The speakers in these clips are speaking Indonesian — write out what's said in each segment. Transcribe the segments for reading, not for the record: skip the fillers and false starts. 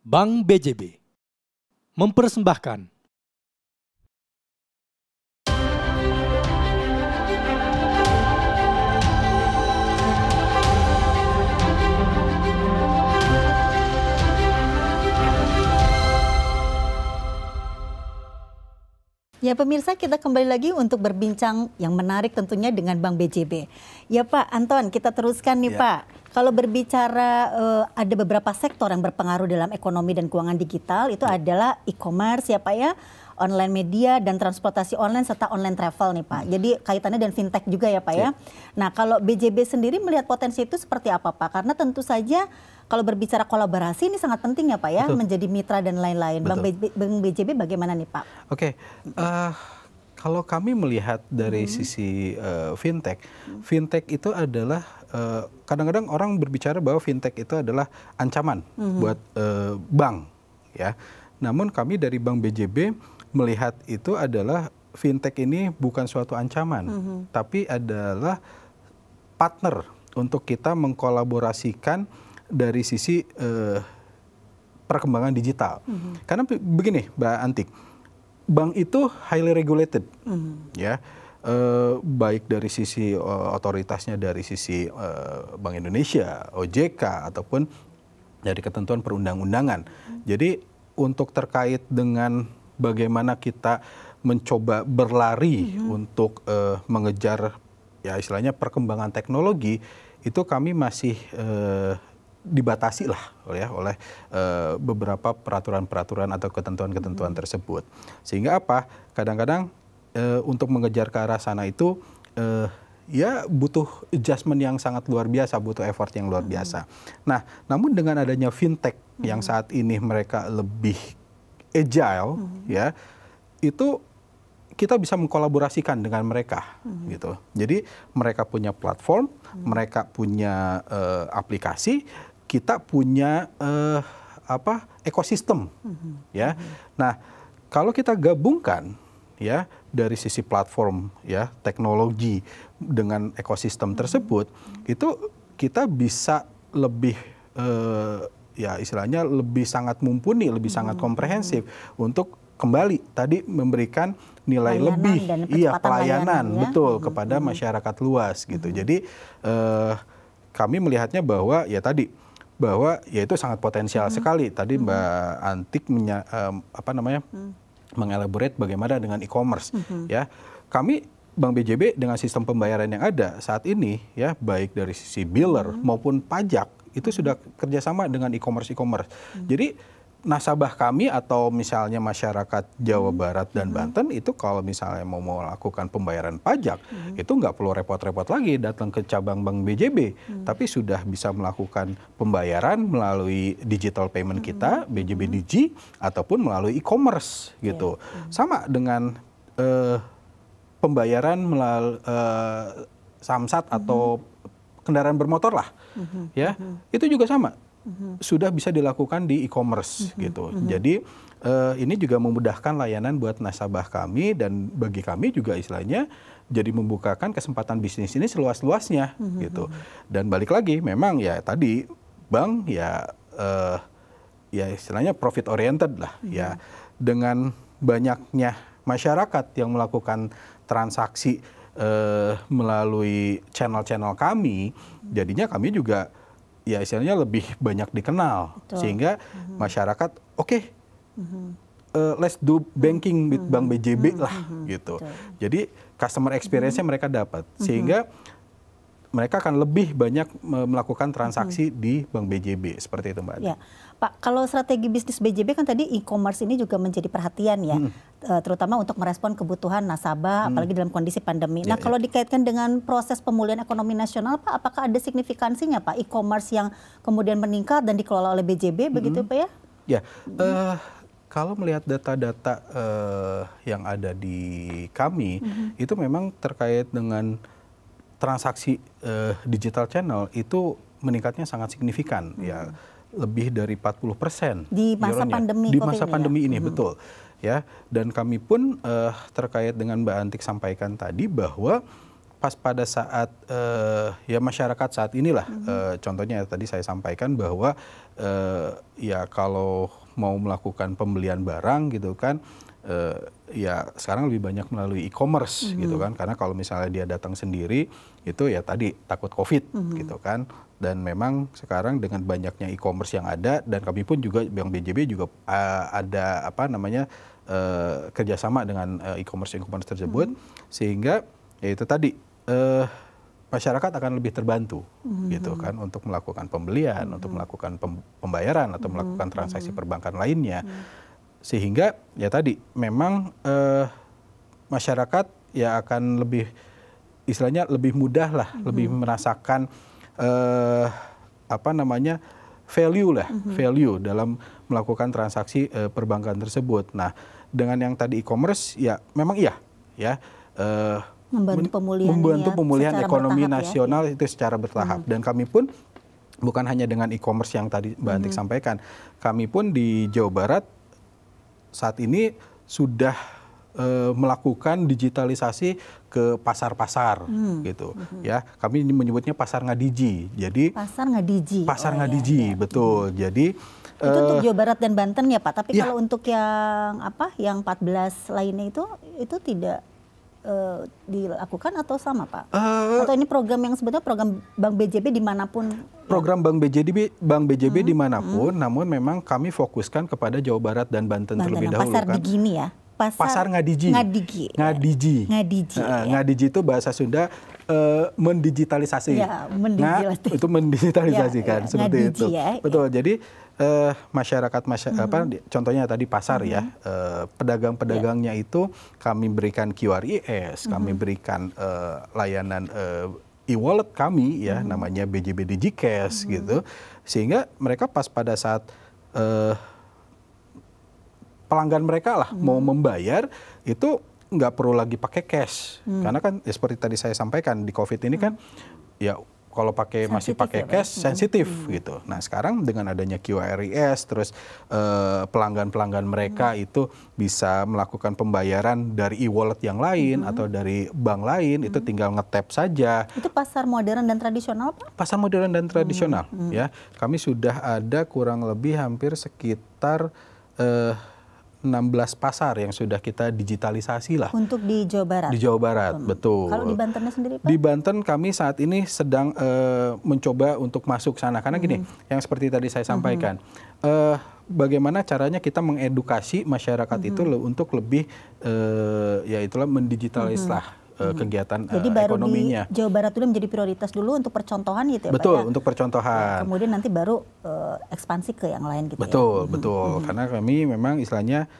Bank BJB mempersembahkan Ya pemirsa, kita kembali lagi untuk berbincang yang menarik tentunya dengan Bank BJB. Ya Pak Anton, kita teruskan nih Pak. Kalau berbicara ada beberapa sektor yang berpengaruh dalam ekonomi dan keuangan digital, itu adalah e-commerce ya Pak ya, online media dan transportasi online serta online travel nih Pak. Jadi kaitannya dengan fintech juga ya Pak ya. Nah kalau BJB sendiri melihat potensi itu seperti apa Pak? Karena tentu saja kalau berbicara kolaborasi ini sangat penting ya Pak ya, menjadi mitra dan lain-lain. Bank BJB bagaimana nih Pak? Oke, kalau kami melihat dari sisi fintech, fintech itu adalah kadang-kadang orang berbicara bahwa fintech itu adalah ancaman buat bank, ya. Namun kami dari Bank BJB melihat itu adalah fintech ini bukan suatu ancaman, tapi adalah partner untuk kita mengkolaborasikan dari sisi perkembangan digital. Karena begini, Mbak Antik, bank itu highly regulated, ya, baik dari sisi otoritasnya, dari sisi Bank Indonesia, OJK, ataupun dari ketentuan perundang-undangan. Jadi untuk terkait dengan bagaimana kita mencoba berlari untuk mengejar, ya istilahnya perkembangan teknologi, itu kami masih dibatasi lah oleh beberapa peraturan-peraturan atau ketentuan-ketentuan tersebut. Sehingga apa? Kadang-kadang untuk mengejar ke arah sana itu ya butuh adjustment yang sangat luar biasa, butuh effort yang luar biasa. Nah, namun dengan adanya fintech yang saat ini mereka lebih agile, ya, itu kita bisa mengkolaborasikan dengan mereka, gitu. Jadi mereka punya platform, mereka punya aplikasi, kita punya ekosistem, ya. Nah, kalau kita gabungkan, ya, dari sisi platform, ya, teknologi dengan ekosistem tersebut, itu kita bisa lebih, ya, istilahnya lebih sangat mumpuni, lebih sangat komprehensif untuk kembali tadi memberikan nilai lebih, pelayanan, betul, kepada masyarakat luas, gitu. Jadi kami melihatnya bahwa ya tadi, bahwa ya itu sangat potensial sekali. Tadi Mbak Antik mengelaborate bagaimana dengan e-commerce, ya. Kami Bank BJB dengan sistem pembayaran yang ada saat ini, ya, baik dari sisi biller maupun pajak, itu sudah kerjasama dengan e-commerce. Jadi nasabah kami atau misalnya masyarakat Jawa Barat dan Banten itu kalau misalnya mau melakukan pembayaran pajak, itu nggak perlu repot-repot lagi datang ke cabang Bank BJB, tapi sudah bisa melakukan pembayaran melalui digital payment kita, BJB Digi, ataupun melalui e-commerce, gitu. Sama dengan pembayaran melalui samsat atau kendaraan bermotor lah, ya, itu juga sama. Sudah bisa dilakukan di e-commerce, gitu. Jadi ini juga memudahkan layanan buat nasabah kami, dan bagi kami juga istilahnya jadi membukakan kesempatan bisnis ini seluas-luasnya, gitu. Dan balik lagi, memang ya tadi bank ya ya istilahnya profit oriented lah, ya. Dengan banyaknya masyarakat yang melakukan transaksi melalui channel-channel kami, jadinya kami juga ya istilahnya lebih banyak dikenal. Sehingga masyarakat let's do banking with Bank BJB lah, gitu. Jadi customer experience-nya mereka dapat, sehingga mereka akan lebih banyak melakukan transaksi di Bank BJB, seperti itu Mbak. Ya. Pak, kalau strategi bisnis BJB kan tadi e-commerce ini juga menjadi perhatian ya, terutama untuk merespon kebutuhan nasabah, apalagi dalam kondisi pandemi. Nah, kalau dikaitkan dengan proses pemulihan ekonomi nasional, Pak, apakah ada signifikansinya Pak e-commerce yang kemudian meningkat dan dikelola oleh BJB, begitu Pak ya? Ya, kalau melihat data-data yang ada di kami, itu memang terkait dengan transaksi digital channel itu meningkatnya sangat signifikan, ya. Lebih dari 40% di masa pandemi di masa pandemi ini, betul, ya. Dan kami pun terkait dengan Mbak Antik sampaikan tadi bahwa pas pada saat ya masyarakat saat inilah, contohnya tadi saya sampaikan bahwa ya kalau mau melakukan pembelian barang gitu kan, ya sekarang lebih banyak melalui e-commerce gitu kan, karena kalau misalnya dia datang sendiri itu ya tadi takut COVID gitu kan, dan memang sekarang dengan banyaknya e-commerce yang ada, dan kami pun juga Bank BJB juga ada apa namanya kerjasama dengan e-commerce tersebut, sehingga ya itu tadi masyarakat akan lebih terbantu gitu kan untuk melakukan pembelian, untuk melakukan pembayaran atau melakukan transaksi perbankan lainnya. Sehingga ya tadi memang masyarakat ya akan lebih istilahnya lebih mudah lah, lebih merasakan apa namanya value lah, value dalam melakukan transaksi perbankan tersebut. Nah, dengan yang tadi e-commerce ya memang iya ya membantu pemulihan ekonomi nasional itu secara bertahap. Dan kami pun bukan hanya dengan e-commerce yang tadi Mbak Antik sampaikan, kami pun di Jawa Barat saat ini sudah melakukan digitalisasi ke pasar-pasar gitu ya. Kami menyebutnya pasar ngadiji. Jadi pasar ngadiji betul. Jadi itu untuk Jawa Barat dan Banten ya Pak. Tapi kalau untuk yang apa yang 14 lainnya itu tidak dilakukan atau sama Pak? Atau ini program yang sebetulnya program Bank BJB dimanapun? Program Bank BJB dimanapun, namun memang kami fokuskan kepada Jawa Barat dan Banten terlebih dahulu. Pasar kan. di gini ya? Pasar ngadiji. Ngadiji itu bahasa Sunda mendigitalisasi. Ya, mendigitalisasi. Itu mendigitalisasikan seperti ngadiji, itu. Ya, betul. Jadi masyarakat contohnya tadi pasar ya, pedagang-pedagangnya itu kami berikan QRIS, kami berikan layanan e-wallet kami ya, namanya BJB DigiCash gitu, sehingga mereka pas pada saat pelanggan mereka lah mau membayar itu nggak perlu lagi pakai cash, karena kan ya, seperti tadi saya sampaikan di COVID ini kan ya kalau masih pakai cash sensitif gitu. Nah sekarang dengan adanya QRIS, terus pelanggan-pelanggan mereka itu bisa melakukan pembayaran dari e-wallet yang lain atau dari bank lain, itu tinggal nge-tap saja. Itu pasar modern dan tradisional Pak? Pasar modern dan tradisional ya. Kami sudah ada kurang lebih hampir sekitar 16 pasar yang sudah kita digitalisasi lah. Untuk di Jawa Barat? Di Jawa Barat, betul. Kalau di Bantennya sendiri Pak? Di Banten kami saat ini sedang mencoba untuk masuk sana. Karena gini, yang seperti tadi saya sampaikan, bagaimana caranya kita mengedukasi masyarakat itu untuk lebih, ya itulah mendigitalis lah kegiatan Jadi baru ekonominya. Di Jawa Barat dulu menjadi prioritas dulu untuk percontohan gitu ya Pak? Betul, untuk percontohan. Ya, kemudian nanti baru ekspansi ke yang lain gitu betul, ya? Betul. Karena kami memang istilahnya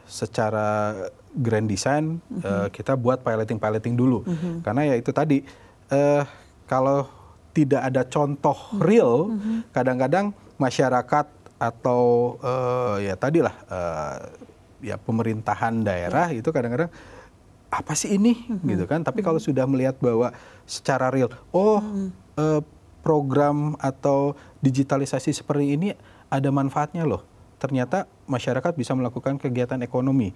secara grand design kita buat piloting dulu. Karena ya itu tadi, kalau tidak ada contoh real, kadang-kadang masyarakat atau ya tadilah ya pemerintahan daerah itu kadang-kadang apa sih ini gitu kan, tapi kalau sudah melihat bahwa secara real program atau digitalisasi seperti ini ada manfaatnya loh, ternyata masyarakat bisa melakukan kegiatan ekonomi.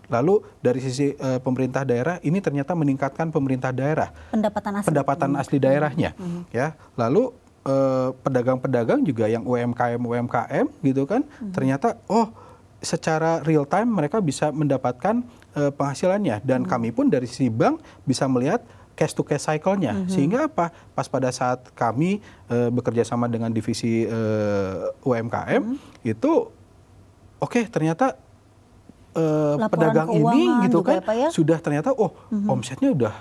Lalu dari sisi pemerintah daerah ini ternyata meningkatkan pemerintah daerah pendapatan asli daerahnya ya. Lalu pedagang-pedagang juga yang UMKM gitu kan, ternyata secara real time mereka bisa mendapatkan penghasilannya, dan kami pun dari sisi bank bisa melihat cash to cash cycle-nya. Sehingga apa? Pas pada saat kami bekerja sama dengan divisi UMKM itu ternyata pedagang ini gitu kan sudah ternyata omsetnya udah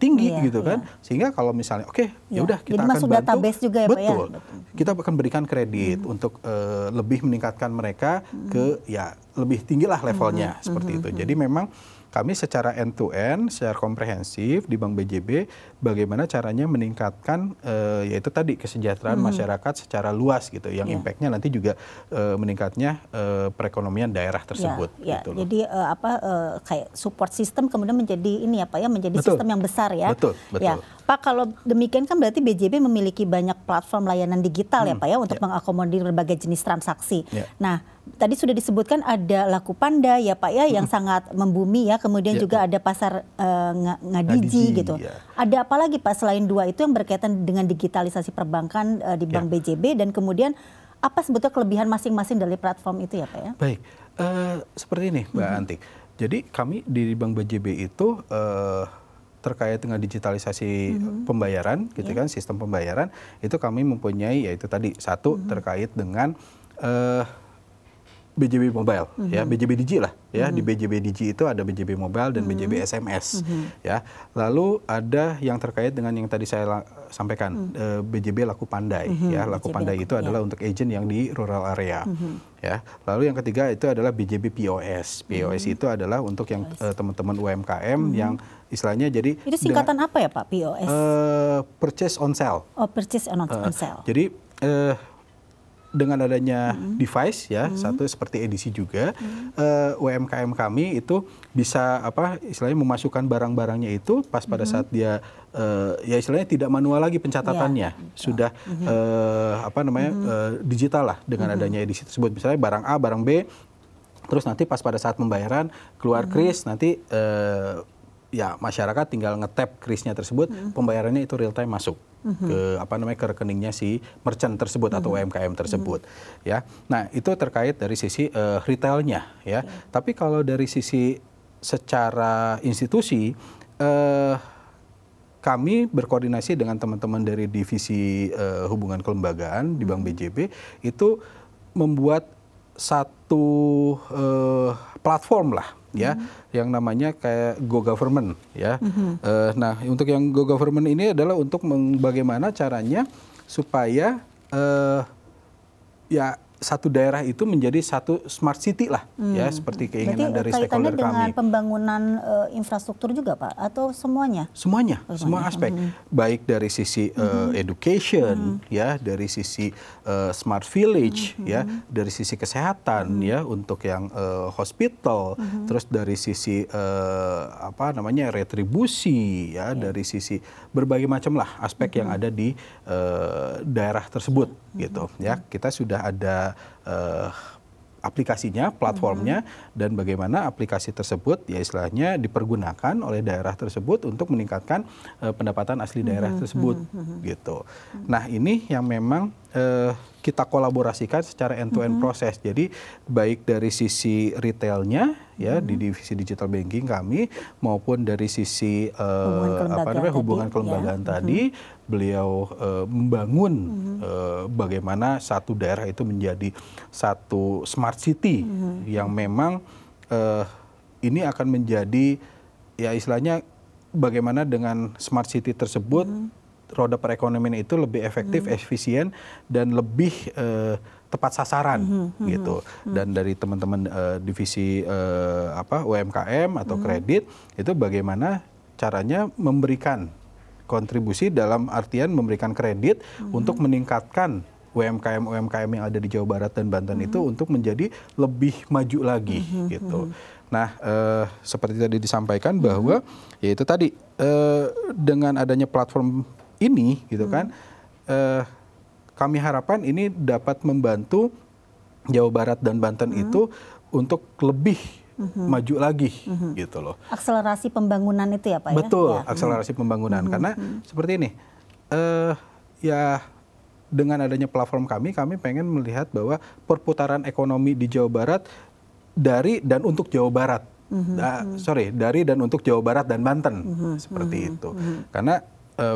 tinggi gitu kan. Sehingga kalau misalnya ya udah kita akan bantu. Database juga ya Pak ya? Betul. Kita akan berikan kredit untuk lebih meningkatkan mereka ke ya lebih tinggi lah levelnya seperti itu. Jadi memang kami secara end to end, secara komprehensif di Bank BJB bagaimana caranya meningkatkan yaitu tadi kesejahteraan masyarakat secara luas gitu, yang impact-nya nanti juga meningkatnya perekonomian daerah tersebut. Ya, gitu loh. jadi kayak support system kemudian menjadi ini ya Pak ya, menjadi Betul. sistem yang besar ya. Betul, betul. Ya, Pak, kalau demikian kan berarti BJB memiliki banyak platform layanan digital ya Pak ya untuk mengakomodir berbagai jenis transaksi. Nah, tadi sudah disebutkan ada Lakupanda ya Pak ya yang sangat membumi ya, kemudian juga ada pasar Ngadiji gitu. Ada apa lagi Pak selain dua itu yang berkaitan dengan digitalisasi perbankan di Bank BJB, dan kemudian apa sebetulnya kelebihan masing-masing dari platform itu ya Pak ya? Baik, seperti ini Mbak Antik. Jadi kami di Bank BJB itu terkait dengan digitalisasi pembayaran gitu kan, sistem pembayaran itu kami mempunyai yaitu tadi satu terkait dengan BJB Mobile, ya BJB Digi lah, ya di BJB Digi itu ada BJB Mobile dan BJB SMS, ya. Lalu ada yang terkait dengan yang tadi saya sampaikan BJB Laku Pandai, ya Laku Pandai itu adalah untuk agent yang di rural area, ya. Lalu yang ketiga itu adalah BJB POS, POS itu adalah untuk yang teman-teman UMKM yang istilahnya jadi itu singkatan apa ya Pak POS? Purchase on sale. Oh, purchase on sale. Jadi dengan adanya device ya, satu seperti edisi juga, UMKM kami itu bisa istilahnya memasukkan barang-barangnya itu pas pada saat dia ya istilahnya tidak manual lagi pencatatannya, sudah digital lah dengan adanya edisi tersebut. Misalnya barang A, barang B, terus nanti pas pada saat pembayaran keluar kris, nanti ya masyarakat tinggal nge-tap krisnya tersebut, pembayarannya itu real time masuk ke ke rekeningnya si merchant tersebut atau UMKM tersebut, ya. Nah, itu terkait dari sisi retailnya, ya. Tapi kalau dari sisi secara institusi, kami berkoordinasi dengan teman-teman dari divisi hubungan kelembagaan di Bank BJB itu membuat satu platform lah, ya, yang namanya kayak Go Government, ya. Nah, untuk yang Go Government ini adalah untuk bagaimana caranya supaya ya satu daerah itu menjadi satu smart city lah, ya, seperti keinginan dari stakeholder kami. Berarti kaitannya dengan pembangunan infrastruktur juga Pak, atau semuanya? Semuanya, semua aspek, baik dari sisi education, ya, dari sisi smart village, ya, dari sisi kesehatan, ya, untuk yang hospital, terus dari sisi retribusi, ya, dari sisi berbagai macam lah aspek yang ada di daerah tersebut, gitu, ya. Kita sudah ada aplikasinya, platformnya, dan bagaimana aplikasi tersebut ya istilahnya dipergunakan oleh daerah tersebut untuk meningkatkan pendapatan asli daerah tersebut, gitu. Nah, ini yang memang kita kolaborasikan secara end-to-end proses. Jadi baik dari sisi retailnya, ya, di divisi digital banking kami, maupun dari sisi hubungan kelembagaan tadi, beliau membangun bagaimana satu daerah itu menjadi satu smart city yang memang ini akan menjadi ya istilahnya bagaimana dengan smart city tersebut roda perekonomian itu lebih efektif, efisien, dan lebih tepat sasaran, gitu. Dan dari teman-teman divisi UMKM atau kredit itu bagaimana caranya memberikan kontribusi dalam artian memberikan kredit untuk meningkatkan UMKM yang ada di Jawa Barat dan Banten itu untuk menjadi lebih maju lagi, gitu. Nah, seperti tadi disampaikan bahwa yaitu tadi dengan adanya platform ini, gitu kan, kami harapkan ini dapat membantu Jawa Barat dan Banten itu untuk lebih maju lagi, gitu loh. Akselerasi pembangunan itu ya Pak? Betul, ya? akselerasi pembangunan. Karena seperti ini, ya dengan adanya platform kami pengen melihat bahwa perputaran ekonomi di Jawa Barat dari dan untuk Jawa Barat, dari dan untuk Jawa Barat dan Banten, seperti itu. Karena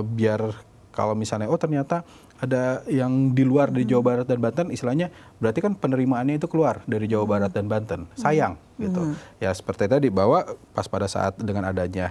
biar kalau misalnya ternyata ada yang di luar dari Jawa Barat dan Banten, istilahnya berarti kan penerimaannya itu keluar dari Jawa Barat dan Banten, sayang, gitu. Ya seperti tadi bahwa pas pada saat dengan adanya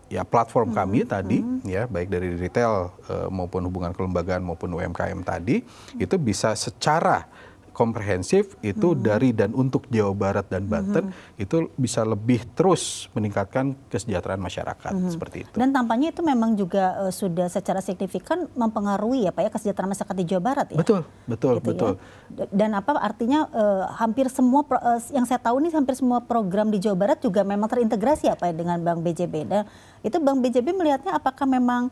ya platform kami tadi, ya baik dari retail maupun hubungan kelembagaan maupun UMKM tadi, itu bisa secara komprehensif itu dari dan untuk Jawa Barat dan Banten itu bisa lebih terus meningkatkan kesejahteraan masyarakat seperti itu. Dan tampaknya itu memang juga sudah secara signifikan mempengaruhi ya Pak ya kesejahteraan masyarakat di Jawa Barat ya. Betul. Ya? Dan apa artinya hampir semua yang saya tahu nih hampir semua program di Jawa Barat juga memang terintegrasi ya Pak ya, dengan Bank BJB. Dan itu Bank BJB melihatnya apakah memang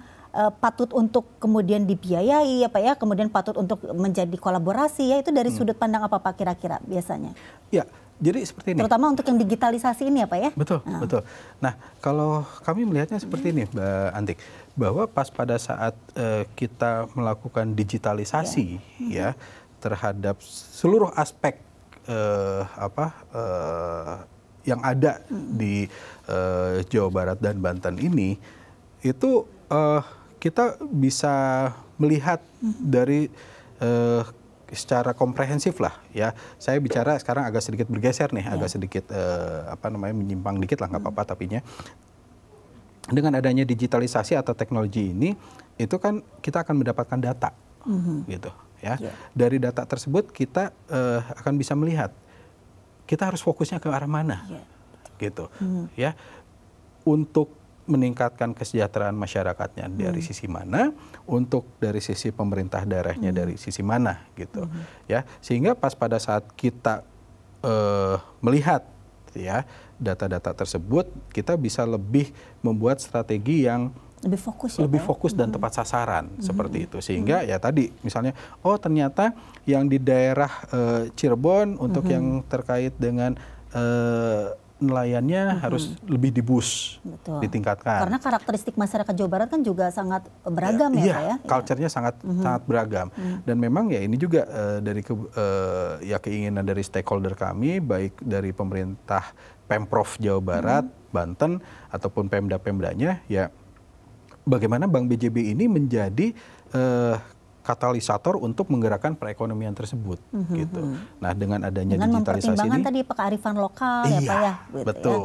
patut untuk kemudian dibiayai ya Pak ya, kemudian patut untuk menjadi kolaborasi ya, itu dari sudut pandang apa Pak kira-kira biasanya? Ya, jadi seperti ini. Terutama untuk yang digitalisasi ini ya Pak ya? Betul. Nah, kalau kami melihatnya seperti ini Mbak Antik, bahwa pas pada saat kita melakukan digitalisasi ya terhadap seluruh aspek yang ada di Jawa Barat dan Banten ini, itu kita bisa melihat dari secara komprehensif lah ya. Saya bicara sekarang agak sedikit bergeser nih, agak sedikit menyimpang dikit lah, nggak apa-apa tapinya. Dengan adanya digitalisasi atau teknologi ini, itu kan kita akan mendapatkan data, gitu ya. Dari data tersebut kita akan bisa melihat kita harus fokusnya ke arah mana, gitu ya. Untuk meningkatkan kesejahteraan masyarakatnya dari sisi mana, untuk dari sisi pemerintah daerahnya dari sisi mana, gitu ya. Sehingga pas pada saat kita melihat ya data-data tersebut, kita bisa lebih membuat strategi yang lebih fokus dan tepat sasaran seperti itu. Sehingga ya tadi misalnya, oh ternyata yang di daerah Cirebon untuk yang terkait dengan nelayannya harus lebih ditingkatkan. Karena karakteristik masyarakat Jawa Barat kan juga sangat beragam ya Pak ya? Culture-nya sangat beragam. Dan memang ya ini juga dari keinginan dari stakeholder kami, baik dari pemerintah Pemprov Jawa Barat, Banten, ataupun Pemda-Pemdanya, ya bagaimana Bank BJB ini menjadi katalisator untuk menggerakkan perekonomian tersebut, gitu. Nah, dengan adanya digitalisasi mempertimbangkan ini, tadi kearifan lokal ya Pak ya, gitu, betul,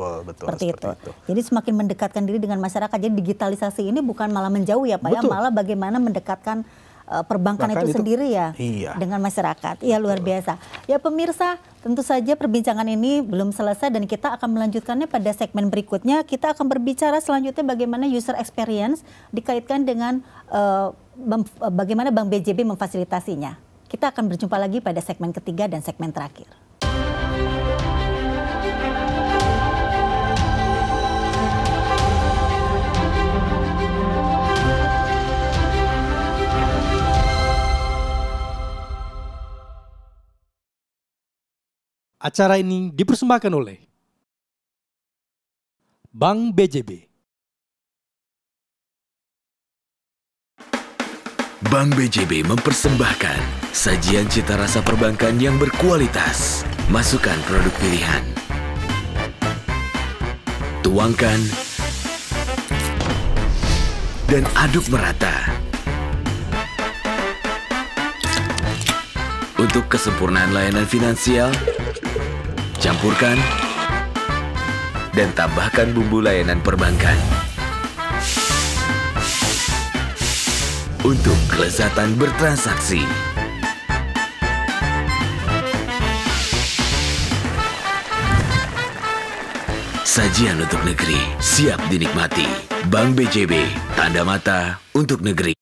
seperti itu. Jadi semakin mendekatkan diri dengan masyarakat. Jadi digitalisasi ini bukan malah menjauh ya Pak ya, malah bagaimana mendekatkan perbankan itu sendiri ya dengan masyarakat. Iya, luar biasa. Ya pemirsa, tentu saja perbincangan ini belum selesai dan kita akan melanjutkannya pada segmen berikutnya. Kita akan berbicara selanjutnya bagaimana user experience dikaitkan dengan bagaimana Bank BJB memfasilitasinya. Kita akan berjumpa lagi pada segmen ketiga dan segmen terakhir. Acara ini dipersembahkan oleh Bank BJB. Bank BJB mempersembahkan sajian cita rasa perbankan yang berkualitas. Masukkan produk pilihan. Tuangkan dan aduk merata. Untuk kesempurnaan layanan finansial, campurkan dan tambahkan bumbu layanan perbankan. Untuk kelezatan bertransaksi. Sajian untuk negeri siap dinikmati. Bank BJB, tanda mata untuk negeri.